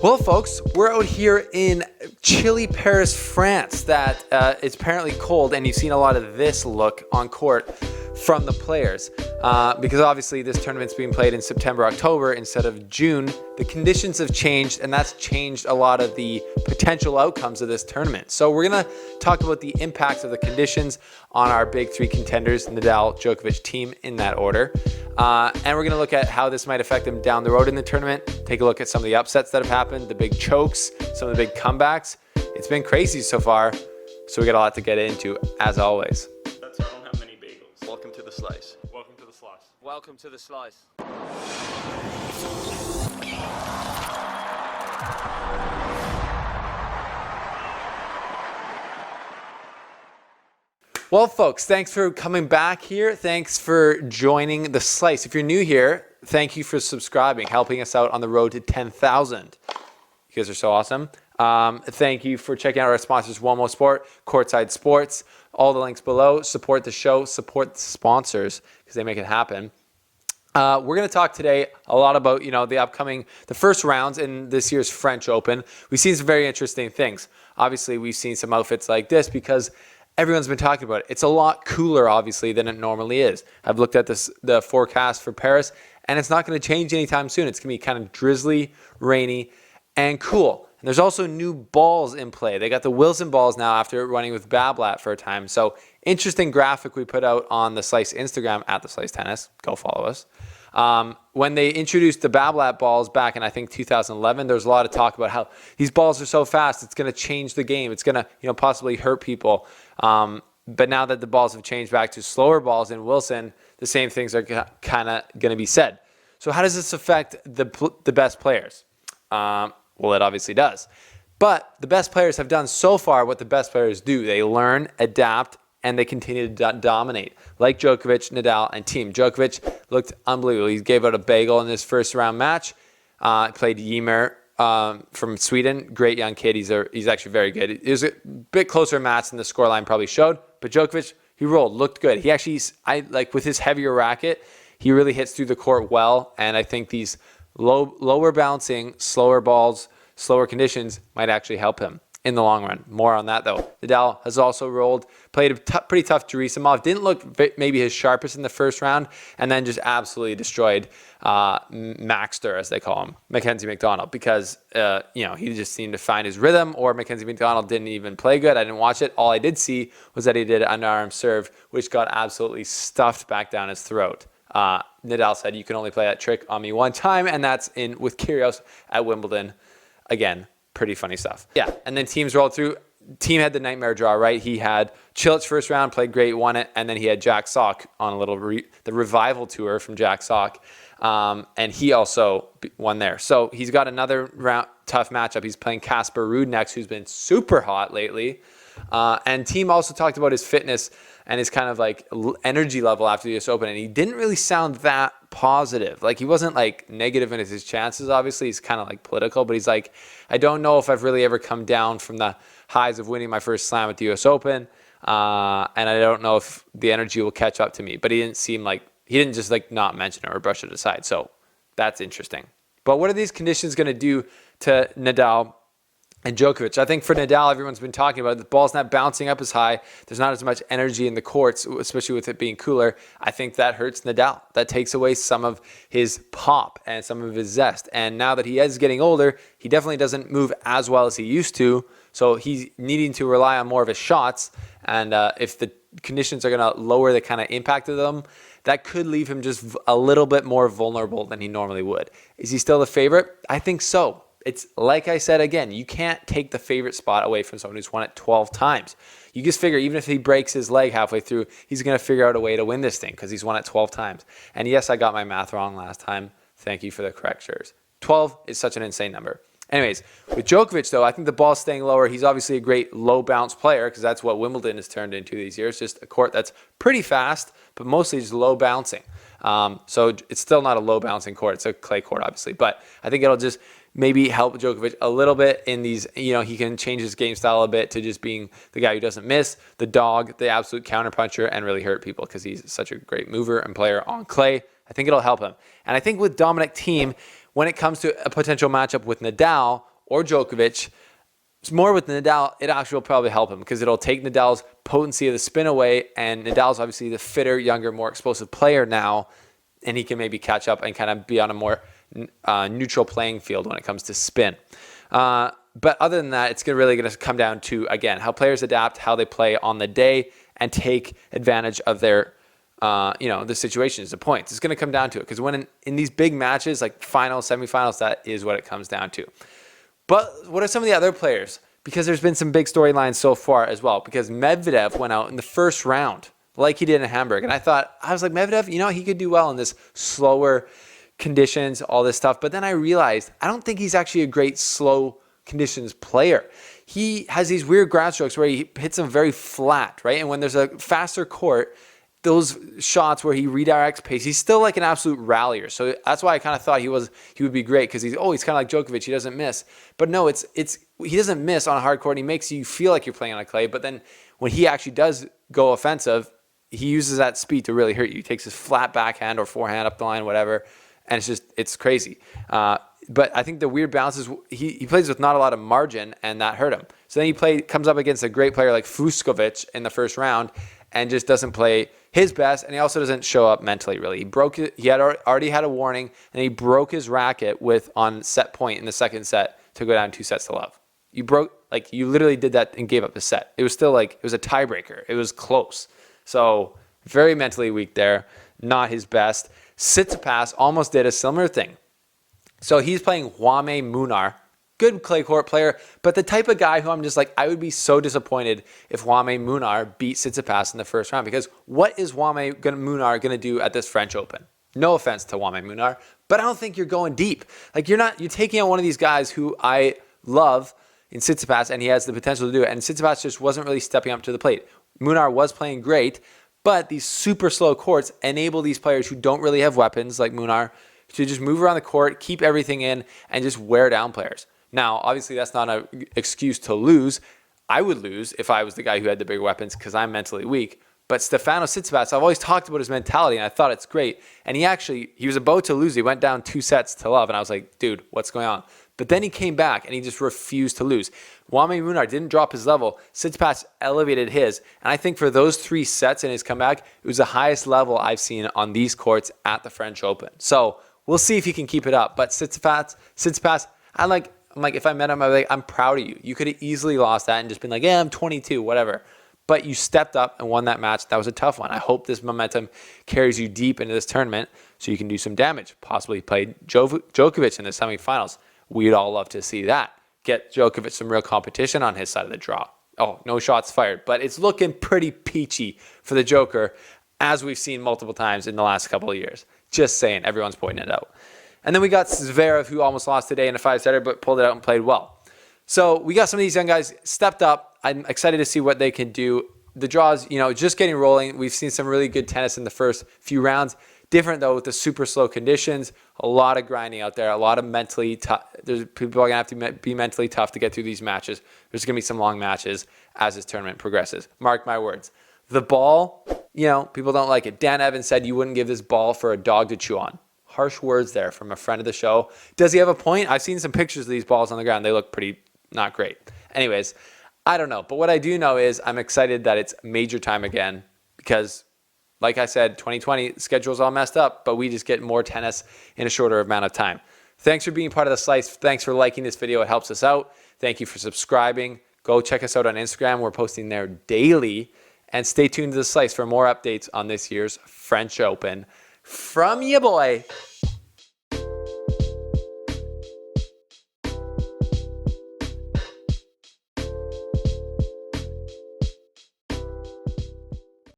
Well, folks, we're out here in chilly Paris, France. That it's apparently cold, and you've seen a lot of this look on court from the players because obviously this tournament's being played in September, October instead of June. The conditions have changed, and that's changed a lot of the potential outcomes of this tournament. So we're gonna talk about the impacts of the conditions on our big three contenders, Nadal, Djokovic, Thiem, in that order. And we're gonna look at how this might affect them down the road in the tournament. Take a look at some of the upsets that have happened, the big chokes, some of the big comebacks. It's been crazy so far, so we got a lot to get into, as always. That's why I don't have many bagels. Welcome to the slice. Welcome to the slice. Welcome to the slice. Well, folks, thanks for coming back here. Thanks for joining the slice. If you're new here, thank you for subscribing, helping us out on the road to 10,000. You guys are so awesome. Thank you for checking out our sponsors, One More Sport, Courtside Sports. All the links below. Support the show, support the sponsors because they make it happen. We're going to talk today a lot about, the first rounds in this year's French Open. We've seen some very interesting things. Obviously, we've seen some outfits like this because everyone's been talking about it. It's a lot cooler, obviously, than it normally is. I've looked at the forecast for Paris, and it's not going to change anytime soon. It's going to be kind of drizzly, rainy, and cool. And there's also new balls in play. They got the Wilson balls now after running with Bablat for a time. So interesting graphic we put out on the Slice Instagram at the Slice Tennis. Go follow us. When they introduced the Bablat balls back in, I think, 2011, there was a lot of talk about how these balls are so fast, it's going to change the game. It's going to, possibly hurt people. But now that the balls have changed back to slower balls in Wilson, the same things are kind of going to be said. So how does this affect the best players? Well, it obviously does. But the best players have done so far what the best players do. They learn, adapt, and they continue to dominate, like Djokovic, Nadal, and Thiem. Djokovic looked unbelievable. He gave out a bagel in his first round match. Played Ymer from Sweden. Great young kid. He's actually very good. It was a bit closer match than the scoreline probably showed, but Djokovic, he rolled, looked good. He actually, with his heavier racket, he really hits through the court well, and I think these lower bouncing, slower balls, slower conditions might actually help him in the long run. More on that, though. Nadal has also rolled, played a pretty tough Tsitsipas. Didn't look maybe his sharpest in the first round, and then just absolutely destroyed Maxter, as they call him, Mackenzie McDonald, because he just seemed to find his rhythm, or Mackenzie McDonald didn't even play good. I didn't watch it. All I did see was that he did an underarm serve, which got absolutely stuffed back down his throat. Nadal said, "You can only play that trick on me one time," and that's with Kyrgios at Wimbledon. Again, pretty funny stuff. Yeah, and then Thiem's rolled through. Thiem had the nightmare draw, right? He had Cilic first round, played great, won it, and then he had Jack Sock on a little the revival tour from Jack Sock, and he also won there. So he's got another tough matchup. He's playing Casper Ruud next, who's been super hot lately. And Thiem also talked about his fitness and his kind of energy level after the US Open, and he didn't really sound that positive. He wasn't negative in his chances. Obviously, he's kind of political, but he's like, I don't know if I've really ever come down from the highs of winning my first slam at the US Open, and I don't know if the energy will catch up to me. But he didn't seem he didn't just not mention it or brush it aside. So that's interesting. But what are these conditions going to do to Nadal and Djokovic? I think for Nadal, everyone's been talking about it. The ball's not bouncing up as high. There's not as much energy in the courts, especially with it being cooler. I think that hurts Nadal. That takes away some of his pop and some of his zest. And now that he is getting older, he definitely doesn't move as well as he used to. So he's needing to rely on more of his shots. And if the conditions are going to lower the kind of impact of them, that could leave him just a little bit more vulnerable than he normally would. Is he still the favorite? I think so. It's like I said again, you can't take the favorite spot away from someone who's won it 12 times. You just figure even if he breaks his leg halfway through, he's going to figure out a way to win this thing because he's won it 12 times. And yes, I got my math wrong last time. Thank you for the correctures. 12 is such an insane number. Anyways, with Djokovic, though, I think the ball's staying lower. He's obviously a great low bounce player because that's what Wimbledon has turned into these years. Just a court that's pretty fast, but mostly just low bouncing. So it's still not a low bouncing court. It's a clay court, obviously. But I think it'll just maybe help Djokovic a little bit in these, he can change his game style a bit to just being the guy who doesn't miss, the dog, the absolute counterpuncher, and really hurt people because he's such a great mover and player on clay. I think it'll help him. And I think with Dominic Thiem, when it comes to a potential matchup with Nadal or Djokovic, it's more with Nadal, it actually will probably help him because it'll take Nadal's potency of the spin away, and Nadal's obviously the fitter, younger, more explosive player now, and he can maybe catch up and kind of be on a more neutral playing field when it comes to spin. But other than that, it's really going to come down to, again, how players adapt, how they play on the day, and take advantage of their, the situations, the points. It's going to come down to it because when in these big matches, like finals, semifinals, that is what it comes down to. But what are some of the other players? Because there's been some big storylines so far as well. Because Medvedev went out in the first round like he did in Hamburg. And I was like, Medvedev, he could do well in this slower conditions, all this stuff. But then I realized I don't think he's actually a great slow conditions player. He has these weird ground strokes where he hits them very flat, right? And when there's a faster court, those shots where he redirects pace, he's still like an absolute rallier. So that's why I kind of thought he would be great because he's kind of like Djokovic. He doesn't miss. But no, he doesn't miss on a hard court. And he makes you feel like you're playing on a clay. But then when he actually does go offensive, he uses that speed to really hurt you. He takes his flat backhand or forehand up the line, whatever. And it's crazy. But I think the weird balance is he plays with not a lot of margin, and that hurt him. So then he comes up against a great player like Fucsovics in the first round and just doesn't play his best, and he also doesn't show up mentally, really. He had already had a warning, and he broke his racket on set point in the second set to go down 2-0. You literally did that and gave up the set. It was still it was a tiebreaker. It was close. So very mentally weak there, not his best. Tsitsipas almost did a similar thing. So he's playing Jaume Munar, good clay court player, but the type of guy who I'm just I would be so disappointed if Jaume Munar beat Tsitsipas in the first round, because what is Jaume Munar going to do at this French Open? No offense to Jaume Munar, but I don't think you're going deep. You're taking out one of these guys who I love in Tsitsipas, and he has the potential to do it, and Tsitsipas just wasn't really stepping up to the plate. Munar was playing great, but these super slow courts enable these players who don't really have weapons like Munar to just move around the court, keep everything in, and just wear down players. Now, obviously, that's not an excuse to lose. I would lose if I was the guy who had the bigger weapons because I'm mentally weak. But Stefanos Tsitsipas, I've always talked about his mentality, and I thought it's great. And he was about to lose. He went down 2-0, and I was like, dude, what's going on? But then he came back, and he just refused to lose. Jaume Munar didn't drop his level. Tsitsipas elevated his. And I think for those 3 sets in his comeback, it was the highest level I've seen on these courts at the French Open. So we'll see if he can keep it up. But Tsitsipas, I'm like, if I met him, I'd be like, I'm proud of you. You could have easily lost that and just been like, yeah, I'm 22, whatever. But you stepped up and won that match. That was a tough one. I hope this momentum carries you deep into this tournament so you can do some damage. Possibly play Djokovic in the semifinals. We'd all love to see that. Get Djokovic some real competition on his side of the draw. Oh, no shots fired. But it's looking pretty peachy for the Joker, as we've seen multiple times in the last couple of years. Just saying, everyone's pointing it out. And then we got Zverev, who almost lost today in a 5-setter, but pulled it out and played well. So we got some of these young guys stepped up. I'm excited to see what they can do. The draws, just getting rolling. We've seen some really good tennis in the first few rounds. Different, though, with the super slow conditions. A lot of grinding out there. A lot of mentally tough. People are going to have to be mentally tough to get through these matches. There's going to be some long matches as this tournament progresses. Mark my words. The ball, people don't like it. Dan Evans said you wouldn't give this ball for a dog to chew on. Harsh words there from a friend of the show. Does he have a point? I've seen some pictures of these balls on the ground. They look pretty not great. Anyways, I don't know. But what I do know is I'm excited that it's major time again because, like I said, 2020, the schedule's all messed up, but we just get more tennis in a shorter amount of time. Thanks for being part of the Slice. Thanks for liking this video. It helps us out. Thank you for subscribing. Go check us out on Instagram. We're posting there daily. And stay tuned to the Slice for more updates on this year's French Open. From ya boy,